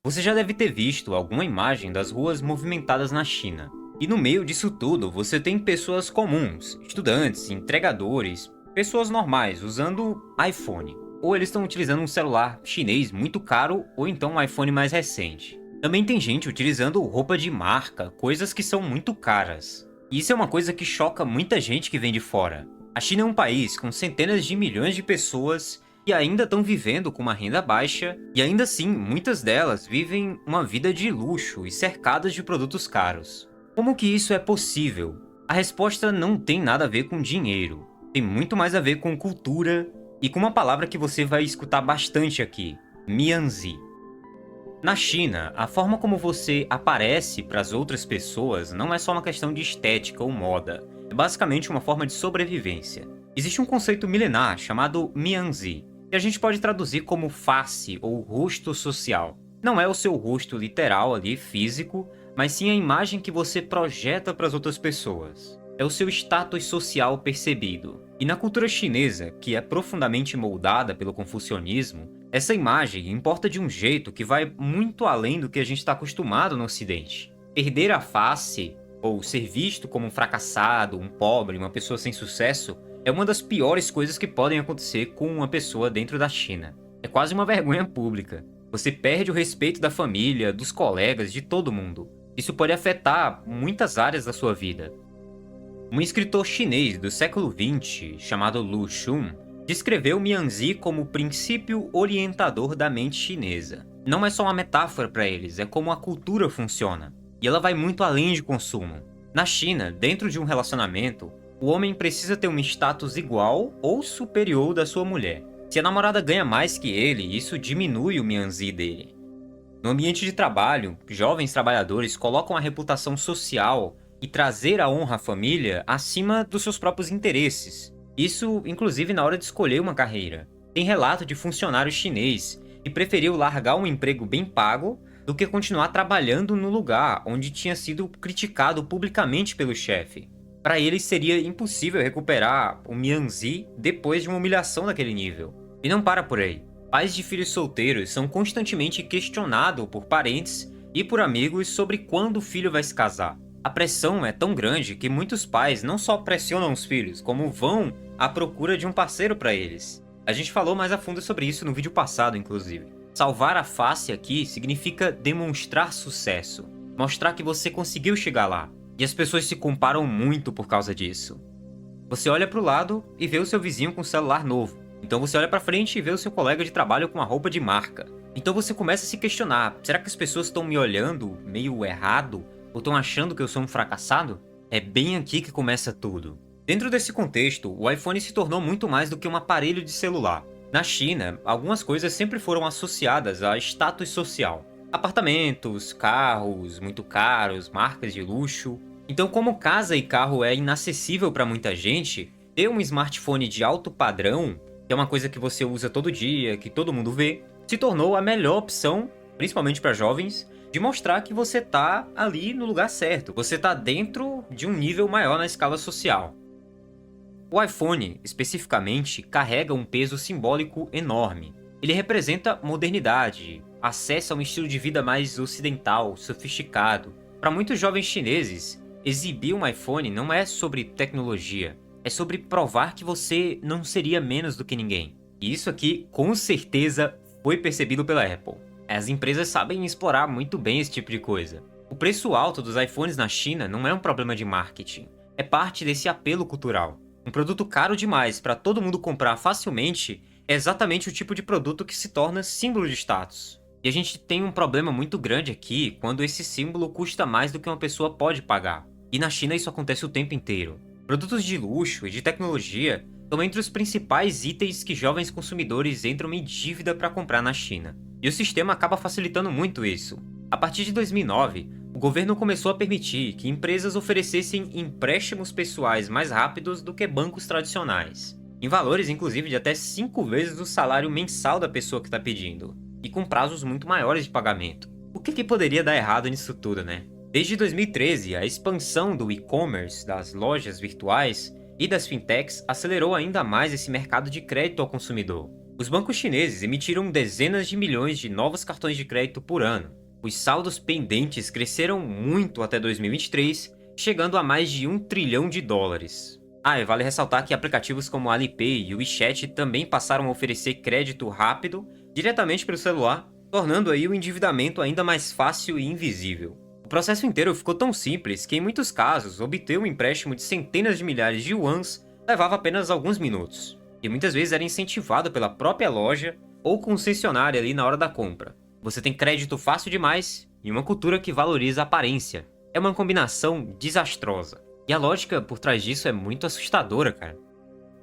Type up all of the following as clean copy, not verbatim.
Você já deve ter visto alguma imagem das ruas movimentadas na China. E no meio disso tudo, você tem pessoas comuns, estudantes, entregadores, pessoas normais usando iPhone. Ou eles estão utilizando um celular chinês muito caro, ou então um iPhone mais recente. Também tem gente utilizando roupa de marca, coisas que são muito caras. E isso é uma coisa que choca muita gente que vem de fora. A China é um país com centenas de milhões de pessoas e ainda estão vivendo com uma renda baixa, e ainda assim, muitas delas vivem uma vida de luxo e cercadas de produtos caros. Como que isso é possível? A resposta não tem nada a ver com dinheiro, tem muito mais a ver com cultura e com uma palavra que você vai escutar bastante aqui: Mianzi. Na China, a forma como você aparece para as outras pessoas não é só uma questão de estética ou moda, é basicamente uma forma de sobrevivência. Existe um conceito milenar chamado Mianzi, que a gente pode traduzir como face ou rosto social. Não é o seu rosto literal ali, físico, mas sim a imagem que você projeta para as outras pessoas. É o seu status social percebido. E na cultura chinesa, que é profundamente moldada pelo confucionismo, essa imagem importa de um jeito que vai muito além do que a gente está acostumado no Ocidente. Perder a face, ou ser visto como um fracassado, um pobre, uma pessoa sem sucesso, é uma das piores coisas que podem acontecer com uma pessoa dentro da China. É quase uma vergonha pública. Você perde o respeito da família, dos colegas, de todo mundo. Isso pode afetar muitas áreas da sua vida. Um escritor chinês do século XX, chamado Lu Xun, descreveu Mianzi como o princípio orientador da mente chinesa. Não é só uma metáfora para eles, é como a cultura funciona. E ela vai muito além de consumo. Na China, dentro de um relacionamento, o homem precisa ter um status igual ou superior da sua mulher. Se a namorada ganha mais que ele, isso diminui o Mianzi dele. No ambiente de trabalho, jovens trabalhadores colocam a reputação social e trazer a honra à família acima dos seus próprios interesses. Isso, inclusive, na hora de escolher uma carreira. Tem relato de funcionário chinês que preferiu largar um emprego bem pago do que continuar trabalhando no lugar onde tinha sido criticado publicamente pelo chefe. Para eles seria impossível recuperar o Mianzi depois de uma humilhação daquele nível. E não para por aí. Pais de filhos solteiros são constantemente questionados por parentes e por amigos sobre quando o filho vai se casar. A pressão é tão grande que muitos pais não só pressionam os filhos, como vão à procura de um parceiro para eles. A gente falou mais a fundo sobre isso no vídeo passado, inclusive. Salvar a face aqui significa demonstrar sucesso, mostrar que você conseguiu chegar lá. E as pessoas se comparam muito por causa disso. Você olha para o lado e vê o seu vizinho com um celular novo. Então você olha para frente e vê o seu colega de trabalho com uma roupa de marca. Então você começa a se questionar: será que as pessoas estão me olhando meio errado? Ou estão achando que eu sou um fracassado? É bem aqui que começa tudo. Dentro desse contexto, o iPhone se tornou muito mais do que um aparelho de celular. Na China, algumas coisas sempre foram associadas a status social. Apartamentos, carros muito caros, marcas de luxo. Então, como casa e carro é inacessível para muita gente, ter um smartphone de alto padrão, que é uma coisa que você usa todo dia, que todo mundo vê, se tornou a melhor opção, principalmente para jovens, de mostrar que você tá ali no lugar certo, você tá dentro de um nível maior na escala social. O iPhone, especificamente, carrega um peso simbólico enorme. Ele representa modernidade, acesso a um estilo de vida mais ocidental, sofisticado. Para muitos jovens chineses, exibir um iPhone não é sobre tecnologia, é sobre provar que você não seria menos do que ninguém. E isso aqui, com certeza, foi percebido pela Apple. As empresas sabem explorar muito bem esse tipo de coisa. O preço alto dos iPhones na China não é um problema de marketing, é parte desse apelo cultural. Um produto caro demais para todo mundo comprar facilmente é exatamente o tipo de produto que se torna símbolo de status. E a gente tem um problema muito grande aqui quando esse símbolo custa mais do que uma pessoa pode pagar. E na China isso acontece o tempo inteiro. Produtos de luxo e de tecnologia estão entre os principais itens que jovens consumidores entram em dívida para comprar na China. E o sistema acaba facilitando muito isso. A partir de 2009, o governo começou a permitir que empresas oferecessem empréstimos pessoais mais rápidos do que bancos tradicionais, em valores inclusive de até 5 vezes o salário mensal da pessoa que está pedindo, e com prazos muito maiores de pagamento. O que poderia dar errado nisso tudo, né? Desde 2013, a expansão do e-commerce, das lojas virtuais e das fintechs acelerou ainda mais esse mercado de crédito ao consumidor. Os bancos chineses emitiram dezenas de milhões de novos cartões de crédito por ano. Os saldos pendentes cresceram muito até 2023, chegando a mais de US$ 1 trilhão. E vale ressaltar que aplicativos como a Alipay e o WeChat também passaram a oferecer crédito rápido diretamente pelo celular, tornando aí o endividamento ainda mais fácil e invisível. O processo inteiro ficou tão simples que, em muitos casos, obter um empréstimo de centenas de milhares de yuans levava apenas alguns minutos, e muitas vezes era incentivado pela própria loja ou concessionária ali na hora da compra. Você tem crédito fácil demais e uma cultura que valoriza a aparência. É uma combinação desastrosa. E a lógica por trás disso é muito assustadora, cara.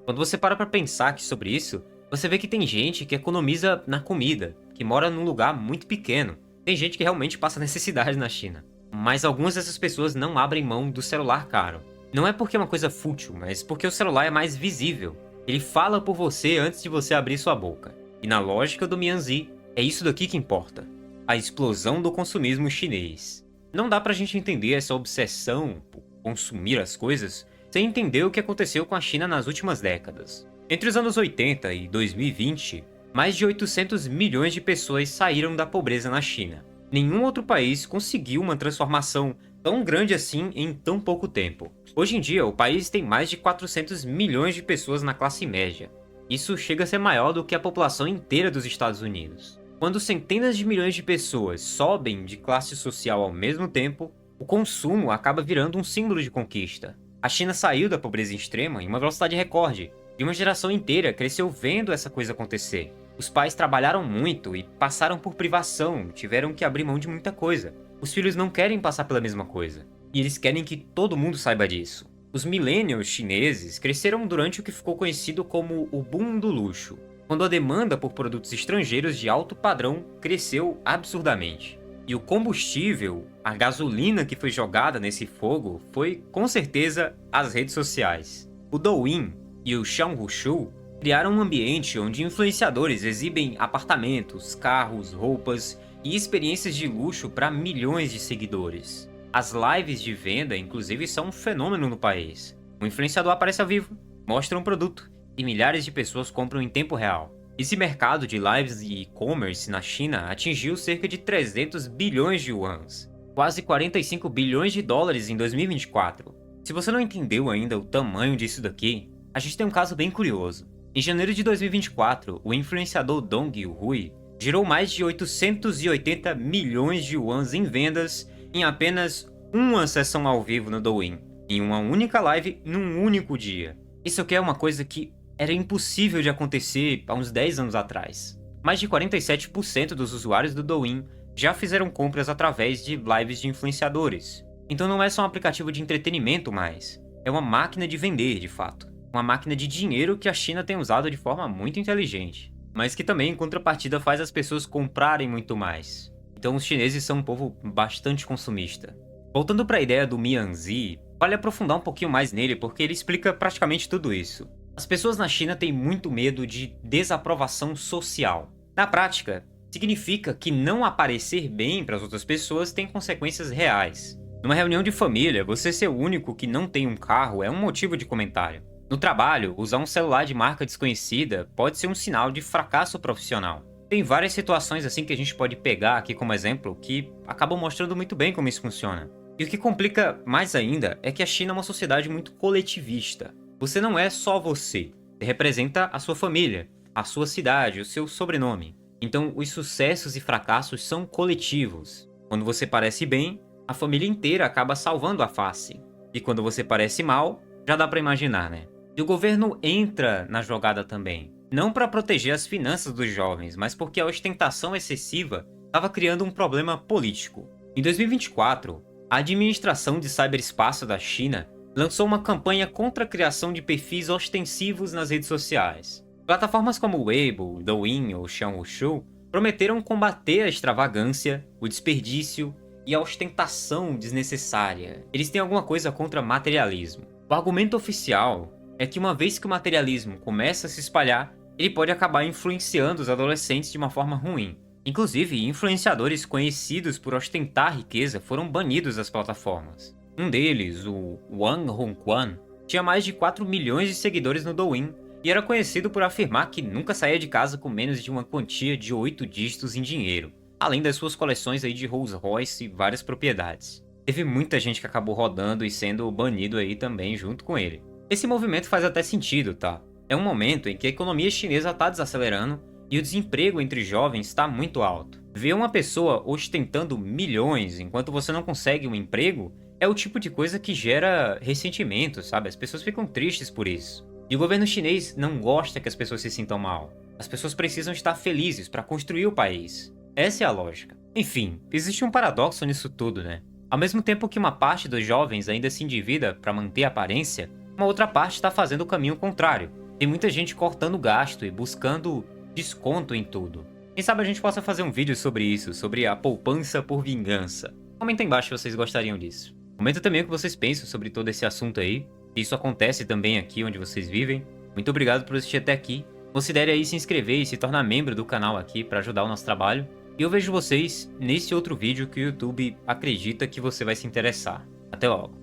Quando você para pra pensar aqui sobre isso, você vê que tem gente que economiza na comida, que mora num lugar muito pequeno. Tem gente que realmente passa necessidade na China. Mas algumas dessas pessoas não abrem mão do celular caro. Não é porque é uma coisa fútil, mas porque o celular é mais visível. Ele fala por você antes de você abrir sua boca. E na lógica do Mianzi, é isso daqui que importa. A explosão do consumismo chinês. Não dá pra gente entender essa obsessão por consumir as coisas sem entender o que aconteceu com a China nas últimas décadas. Entre os anos 80 e 2020, mais de 800 milhões de pessoas saíram da pobreza na China. Nenhum outro país conseguiu uma transformação tão grande assim em tão pouco tempo. Hoje em dia, o país tem mais de 400 milhões de pessoas na classe média. Isso chega a ser maior do que a população inteira dos Estados Unidos. Quando centenas de milhões de pessoas sobem de classe social ao mesmo tempo, o consumo acaba virando um símbolo de conquista. A China saiu da pobreza extrema em uma velocidade recorde, e uma geração inteira cresceu vendo essa coisa acontecer. Os pais trabalharam muito e passaram por privação, tiveram que abrir mão de muita coisa. Os filhos não querem passar pela mesma coisa, e eles querem que todo mundo saiba disso. Os millennials chineses cresceram durante o que ficou conhecido como o boom do luxo, quando a demanda por produtos estrangeiros de alto padrão cresceu absurdamente. E o combustível, a gasolina que foi jogada nesse fogo, foi, com certeza, as redes sociais. O Douyin e o Xiaohongshu criaram um ambiente onde influenciadores exibem apartamentos, carros, roupas e experiências de luxo para milhões de seguidores. As lives de venda, inclusive, são um fenômeno no país. O influenciador aparece ao vivo, mostra um produto, e milhares de pessoas compram em tempo real. Esse mercado de lives e e-commerce na China atingiu cerca de 300 bilhões de yuans, quase 45 bilhões de dólares em 2024. Se você não entendeu ainda o tamanho disso daqui, a gente tem um caso bem curioso. Em janeiro de 2024, o influenciador Dong Yuhui gerou mais de 880 milhões de yuans em vendas em apenas uma sessão ao vivo no Douyin, em uma única live num único dia. Isso aqui é uma coisa que era impossível de acontecer há uns 10 anos atrás. Mais de 47% dos usuários do Douyin já fizeram compras através de lives de influenciadores. Então não é só um aplicativo de entretenimento mais, é uma máquina de vender de fato. Uma máquina de dinheiro que a China tem usado de forma muito inteligente, mas que também em contrapartida faz as pessoas comprarem muito mais. Então os chineses são um povo bastante consumista. Voltando para a ideia do Mianzi, vale aprofundar um pouquinho mais nele porque ele explica praticamente tudo isso. As pessoas na China têm muito medo de desaprovação social. Na prática, significa que não aparecer bem para as outras pessoas tem consequências reais. Numa reunião de família, você ser o único que não tem um carro é um motivo de comentário. No trabalho, usar um celular de marca desconhecida pode ser um sinal de fracasso profissional. Tem várias situações assim que a gente pode pegar aqui como exemplo que acabam mostrando muito bem como isso funciona. E o que complica mais ainda é que a China é uma sociedade muito coletivista. Você não é só você representa a sua família, a sua cidade, o seu sobrenome. Então, os sucessos e fracassos são coletivos. Quando você parece bem, a família inteira acaba salvando a face. E quando você parece mal, já dá pra imaginar, né? E o governo entra na jogada também. Não para proteger as finanças dos jovens, mas porque a ostentação excessiva estava criando um problema político. Em 2024, a administração de ciberespaço da China lançou uma campanha contra a criação de perfis ostensivos nas redes sociais. Plataformas como o Weibo, Douyin ou Xiaohongshu prometeram combater a extravagância, o desperdício e a ostentação desnecessária. Eles têm alguma coisa contra materialismo. O argumento oficial é que uma vez que o materialismo começa a se espalhar, ele pode acabar influenciando os adolescentes de uma forma ruim. Inclusive, influenciadores conhecidos por ostentar riqueza foram banidos das plataformas. Um deles, o Wang Hongquan, tinha mais de 4 milhões de seguidores no Douyin e era conhecido por afirmar que nunca saía de casa com menos de uma quantia de 8 dígitos em dinheiro, além das suas coleções aí de Rolls Royce e várias propriedades. Teve muita gente que acabou rodando e sendo banido aí também junto com ele. Esse movimento faz até sentido, tá? É um momento em que a economia chinesa está desacelerando e o desemprego entre jovens está muito alto. Ver uma pessoa ostentando milhões enquanto você não consegue um emprego é o tipo de coisa que gera ressentimento, sabe? As pessoas ficam tristes por isso. E o governo chinês não gosta que as pessoas se sintam mal. As pessoas precisam estar felizes para construir o país. Essa é a lógica. Enfim, existe um paradoxo nisso tudo, né? Ao mesmo tempo que uma parte dos jovens ainda se endivida para manter a aparência, uma outra parte está fazendo o caminho contrário. Tem muita gente cortando gasto e buscando desconto em tudo. Quem sabe a gente possa fazer um vídeo sobre isso, sobre a poupança por vingança. Comenta aí embaixo se vocês gostariam disso. Comenta também o que vocês pensam sobre todo esse assunto aí. Se isso acontece também aqui onde vocês vivem. Muito obrigado por assistir até aqui. Considere aí se inscrever e se tornar membro do canal aqui para ajudar o nosso trabalho. E eu vejo vocês nesse outro vídeo que o YouTube acredita que você vai se interessar. Até logo!